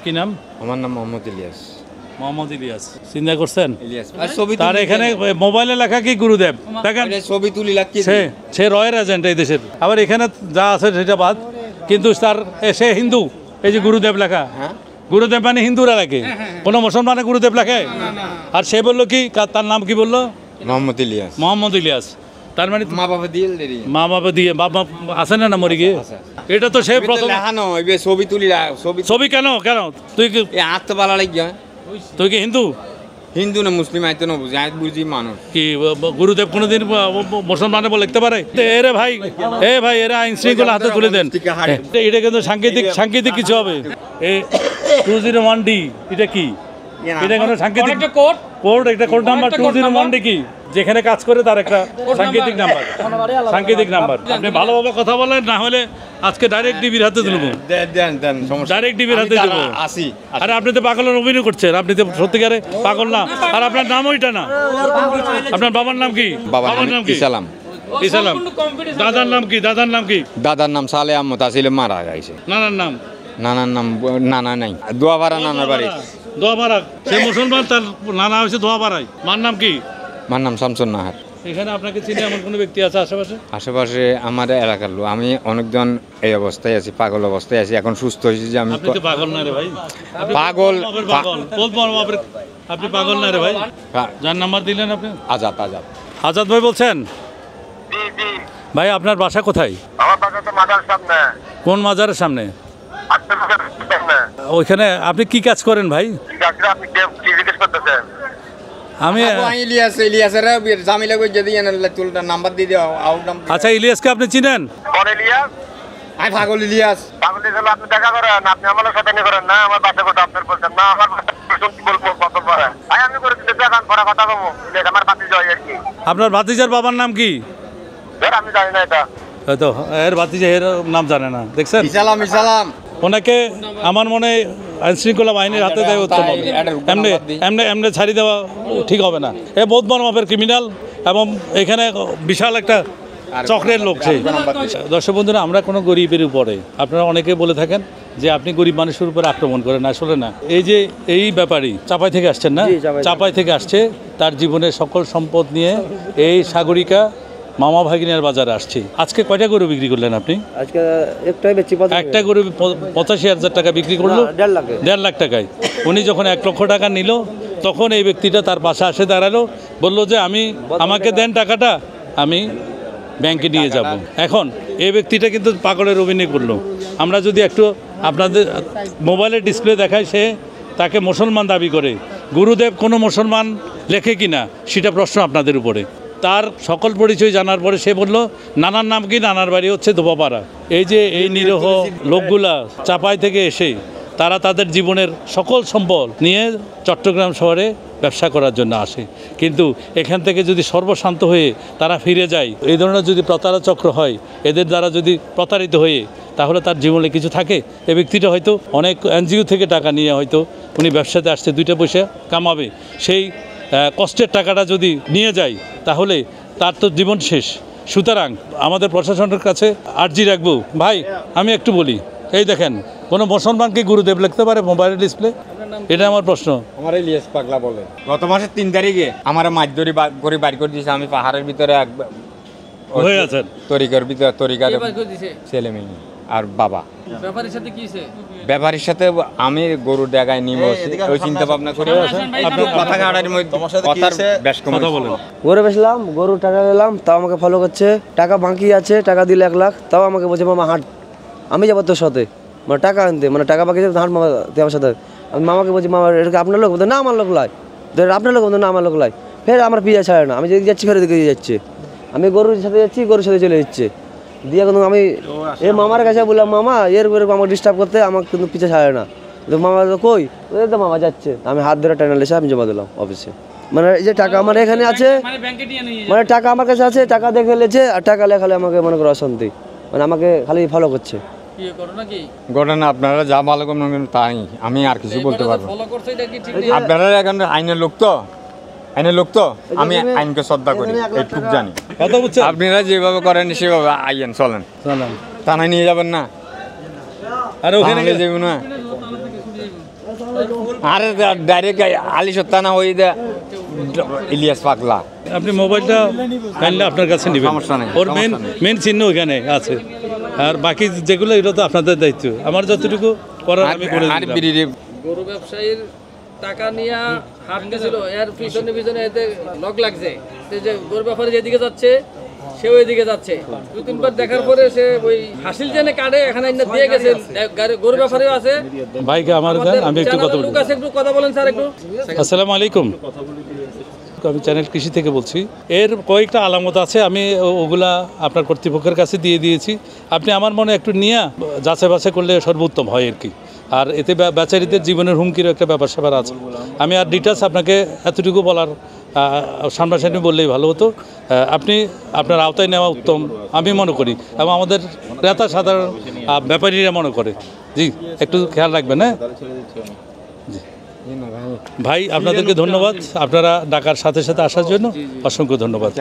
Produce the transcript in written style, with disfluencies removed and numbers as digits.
কি নাম? আমার নাম মোহাম্মদ ইলিয়াস। মোহাম্মদ ইলিয়াস, চিন্তা করছেন? ইলিয়াস আর ছবি তার এখানে মোবাইলে লেখা কি গুরুদেব, দেখেন ছবি তুলি লাগছে। সে রয়ের এজেন্ট এই দেশের। আবার এখানে যা আছে সেটা বাদ, কিন্তু তার সে হিন্দু। এই যে গুরুদেব লেখা, গুরুদেব মানে হিন্দুরা লেখে, কোনো মুসলমানে গুরুদেব লেখে? আর সে বললো কি, তার নাম কি বললো? মোহাম্মদ ইলিয়াস। মোহাম্মদ ইলিয়াস। তার মানে মা বাবা দিয়ে মা বাবা দিয়ে বাবা আছে না মরে গিয়ে? এটা তো সে প্রথম ছবি তুলি ছবি কেন কেন তুই কি আত্ম ভালো লাগে? তুই কি হিন্দু? হিন্দু না মুসলিম আইতো না বুঝি, আজ বুঝি মানুষ কি গুরুদেব কোনোদিন মুসলমানে বলে লিখতে পারে? এরে ভাই, ভাই এরা আইন শৃঙ্খলা হাতে তুলে দেন। এটা কিন্তু সাংকেতিক কিছু হবে। 201D এটা কি? এটা কোনো সাংকেতিক কোড, একটা কোড নাম্বার 201D কি? যেখানে কাজ করে তার একটা সাংকেতিক নাম্বার। আপনি ভালোভাবে কথা বলেন, না হলে আজকে ডাইরেক্ট ডিবির হাতে তুলবো। ডাইরেক্ট ডিবির হাতে দেবো। আরে আপনি তো পাগলের অভিনয় করছেন, আপনি তো সত্যিকারে পাগল না। আর আপনার নাম ওইটা না। আপনার বাবার নাম কি? বাবার নাম কি? ইসলাম। দাদার নাম কি? দাদার নাম সালে আহমদ আসিল, মারা গেছে। নানার নাম নানা নাই, দোয়াপাড়া নানার বাড়ি। দোয়াপাড়া, সে মুসলমান, তার নানা হয়েছে দোয়াপাড়ায়। মার নাম কি? মার নাম শামসুন নাহার। এখানে আপনাকে চিনে এমন কোনো ব্যক্তি আছে আশেপাশে? আশেপাশে আমার এলাকার লোক। আমি অনেকজন এই অবস্থায় আছি, পাগল অবস্থায় আছি। এখন সুস্থ হয়েছি যে আমি পাগল না রে ভাই। পাগল আপনি পাগল না রে ভাই। যার নাম্বার দিলেন আপনি? আজাদ ভাই বলছেন? ভাই আপনার বাসা কোথায়? আমার বাসা তো মাজার সামনে। কোন মাজারের সামনে? ওইখানে আপনি কি কাজ করেন ভাই? আপনি কি জিজ্ঞেস করতেছেন? আমি ইলিয়াসের জামিলা কই যদি তুলটা নাম্বার দিয়ে দাও। আচ্ছা, ইলিয়াসকে আপনি চিনেন? কোন ইলিয়াস? আমি পাগল ইলিয়াস। পাগল ইলিয়াস আপনি দেখা করেন, আপনি আমার সাথে নিয়ে করেন না। আমার বাসা কথা আপনার বলছেন না, আমার কি বলবো কত পরে আমি করে দিতে দেখান পরে কথা বলবো। আমার বাতি জয় আর কি। আপনার ভাতিজার বাবার নাম কি? আমি জানি না এটা। তো এর ভাতিজা এর নাম জানে না, দেখছেন? ইসালাম ওনাকে আমার মনে হয় আইন শৃঙ্খলা বাহিনীর হাতে দেওয়া উত্তম হবে। এমনি ছাড়ি দেওয়া ঠিক হবে না। এ বহুত বড় মাপের ক্রিমিনাল এবং এখানে বিশাল একটা চক্রের লোক। সেই দর্শক বন্ধুরা, আমরা কোনো গরিবের উপরে, আপনারা অনেকে বলে থাকেন যে আপনি গরিব মানুষের উপরে আক্রমণ করেন। আসলে না। এই ব্যাপারই চাপাই থেকে আসছেন না? চাপাই থেকে আসছে, তার জীবনের সকল সম্পদ নিয়ে এই সাগরিকা মামা ভাগিনার বাজারে আসছি। আজকে কয়টা গরু বিক্রি করলেন আপনি? আজকে একটাই বেচি। একটা গরু 85,000 টাকা বিক্রি করলো, 1.5 লাখ টাকায়। উনি যখন 1 লক্ষ টাকা নিল, তখন এই ব্যক্তিটা তার পাশে আসে দাঁড়ালো, বললো যে আমাকে দেন টাকাটা, আমি ব্যাংকে নিয়ে যাব। এখন এই ব্যক্তিটা কিন্তু পাগলের অভিনয় করলো। আমরা যদি একটু আপনাদের মোবাইলে ডিসপ্লে দেখাই, সে তাকে মুসলমান দাবি করে। গুরুদেব কোনো মুসলমান লেখে কিনা সেটা প্রশ্ন আপনাদের উপরে। তার সকল পরিচয় জানার পরে সে বলল নানার নাম কি? নানার বাড়ি হচ্ছে ধোপাপাড়া। এই নিরীহ লোকগুলা চাপাই থেকে এসে তারা তাদের জীবনের সকল সম্পদ নিয়ে চট্টগ্রাম শহরে ব্যবসা করার জন্য আসে। কিন্তু এখান থেকে যদি সর্বশান্ত হয়ে তারা ফিরে যায়, এই ধরনের যদি প্রতারক চক্র হয়, এদের দ্বারা যদি প্রতারিত হয়ে, তাহলে তার জীবনে কিছু থাকে? এই ব্যক্তিটা হয়তো অনেক এনজিও থেকে টাকা নিয়ে হয়তো উনি ব্যবসাতে আসছে, 2টা পয়সা কামাবে। সেই কষ্টের টাকাটা যদি নিয়ে যায়, তাহলে তার তো জীবন শেষ। সুতরাং আমাদের প্রশাসনের কাছে আর্জি রাখবো, ভাই আমি একটু বলি, এই দেখেন, কোনো মুসলমানকে গুরুদেব লিখতে পারে মোবাইলের ডিসপ্লে? এটা আমার প্রশ্ন। আমার ইলিয়াস পাগলা বলে গত মাসের 3 তারিখে আমার মাছ ধরে করে বাড়ি করে দিয়েছে। আমি পাহাড়ের ভিতরে হয়ে আছেন, তরিকার ছেলে মেয়ে আর বাবা। ব্যাপারীর সাথে আমি গরুর জায়গায় নিয়ে ওই চিন্তা ভাবনা করে গরু বেচলাম, গরু টাকা নিলাম, তাও আমাকে ফলো করছে। টাকা বাকি আছে, টাকা দিলে 1 লাখ, তাও আমাকে বলছে মামা হাঁট, আমি যাবো তোর সাথে, মানে টাকা আনতে, মানে টাকা বাকি হাঁট মামা আমার সাথে। আমি মামাকে বলছি মামা এটা আপনার লোক? বলতে না আমার লোক লাই। আপনার লোক? বলতে না আমার লোক লাই। ফের আমার পিজা ছাড়ে না, আমি যেদিকে যাচ্ছি ফের দিকে যাচ্ছে, আমি গরুর সাথে যাচ্ছি, গরুর সাথে চলে যাচ্ছে দিয়ে। কিন্তু আমি এই মামার কাছে বললাম মামা আমাকে ডিস্টার্ব করতে, আমাকে কিন্তু পিছা ছাড়ে না। তো মামা কই? তো মামা যাচ্ছে, আমি হাত ধরে টাইনাল এসে আমি জমা দিলাম অফিসে। মানে এই যে টাকা আমার এখানে আছে, মানে টাকা আমার কাছে আছে, টাকা দেখে লেছে, আর টাকা লেখালে আমাকে মনে করো অশান্তি, মানে আমাকে খালি ফলো করছে। ঘটনা আপনারা যা ভালো করবেন তাই, আমি আর কিছু বলতে পারবো। আপনারা এখন আইনের লোক তো, আমি আইনকে শ্রদ্ধা করি, এইটুক জানি। আপনারা যেভাবে করেন সেভাবে আইন চলেন, থানায় নিয়ে যাবেন না, আর ওখানে যাবো না। আরে ডাইরেক্ট আলি সত্তা না ওই ইলিয়াস পাগলা। আপনি মোবাইলটা কাইন্ডলি আপনার কাছে নেবেন, সমস্যা নেই, ওর সমস্যা নেই। মেন চিহ্ন ওখানে আছে, আর বাকি যেগুলো এটা তো আপনাদের দায়িত্ব, আমার যতটুকু করার আমি করে আর দিলাম। বিড়ি গরু ব্যবসায়ীর টাকা নিয়ে হাঁটতেছিল, এর পিছনে পিছনে এতে লক লাগছে, সে যে গরু ব্যাপারে যেদিকে যাচ্ছে সে ওইদিকে যাচ্ছে। 2-3 বার দেখার পরে সে ওই হাসিল জেনে কাটে এখানে এনে দিয়ে গেছে। গরু ব্যাপারেও আছে, ভাইকে আমার দেন, আমি একটু কথা লোক বলি। আছে, একটু কথা বলেন স্যার একটু। আসসালামু আলাইকুম, আমি চ্যানেল কৃষি থেকে বলছি। এর কয়েকটা আলামত আছে, আমি ওগুলা আপনার কর্তৃপক্ষের কাছে দিয়ে দিয়েছি। আপনি আমার মনে একটু নিয়ে যাচাই বাছাই করলে সর্বোত্তম হয় আর কি। আর এতে বেচারীদের জীবনের হুমকির একটা ব্যাপার স্যাপার আছে। আমি আর ডিটেলস আপনাকে এতটুকু বলার সামনাসামনি বললেই ভালো হতো। আপনি আপনার আওতায় নেওয়া উত্তম আমি মনে করি, এবং আমাদের ক্রেতা সাধারণ ব্যাপারীরা মনে করে। জি, একটু খেয়াল রাখবেন। হ্যাঁ ভাই, আপনাদেরকে ধন্যবাদ, আপনারা ডাকার সাথে সাথে আসার জন্য অসংখ্য ধন্যবাদ।